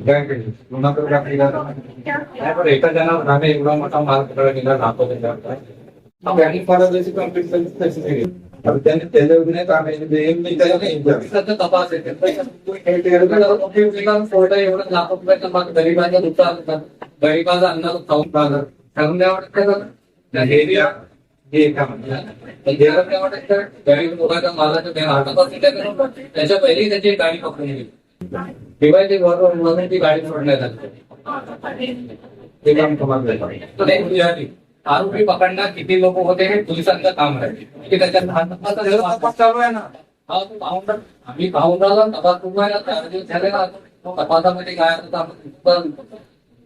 काय केलं कोणाकडे आपल्याला नाही पण एका जणावर राहणे एवढा मोठा माल पकडा गेला राहतो त्यांनी फराची कंप्लीट तशी त्यांनी त्याच्या विनंती तपास येते एवढं लाख रुपयाचा माग गरीबाच्या दुकान गरीबाचा अन्न खाऊन पाहणार ठरवून द्यावं हे का म्हणजे गरीब लोकांच्या मालाच्या त्याच्या पहिली त्याची गाडी पकडून गेली तेव्हा ते बरोबर म्हणून ती गाडी सोडण्यात आली ते काम कमाल आरोपी पकडण्यात किती लोक होते हे पोलिसांचं काम आहे की त्याच्यात चालू आहे ना आम्ही पाहून राहिलो तपास सुरू आहे ना 4 दिवस झाले ना तपासामध्ये काय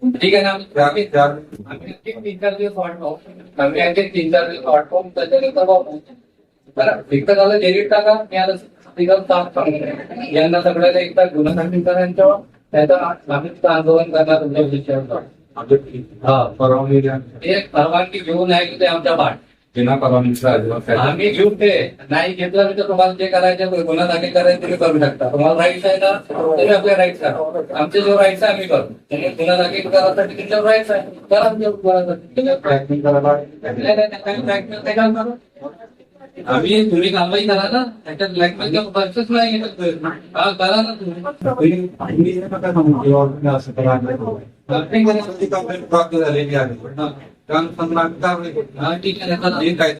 ठीक आहे ना आम्ही 3-4 दिवस वाट पाहू आम्ही 3-4 दिवस वाट पाहून त्याच्यानंतर पाहू बरं एकदा झालं डेरिट टाका मी आता यांना सगळ्याला एकदा गुन्हा दाखल करायचं त्याचं आंदोलन करणार तुमच्या विषयावर परवानगी घेऊन आहे ते आमच्या पाठ बिना परवानगी आम्ही घेऊन ते नाही घेतलं तर तुम्हाला जे करायचं गुन्हा दाखल करायचं तुम्ही करू शकता तुम्हाला राईट्स आहे ना तुम्ही आपले राईट्स करा आमचे जो राईट्स आहे आम्ही करू तुम्ही गुन्हा दाखल करायसाठी तुमच्यावर राईट्स आहे करा आम्ही तुम्ही कारवाई करा ना त्याच्यात ब्लॅकमेल बर्चच नाही करा ना तुम्ही प्राप्त झालेली आहे ठीक आहे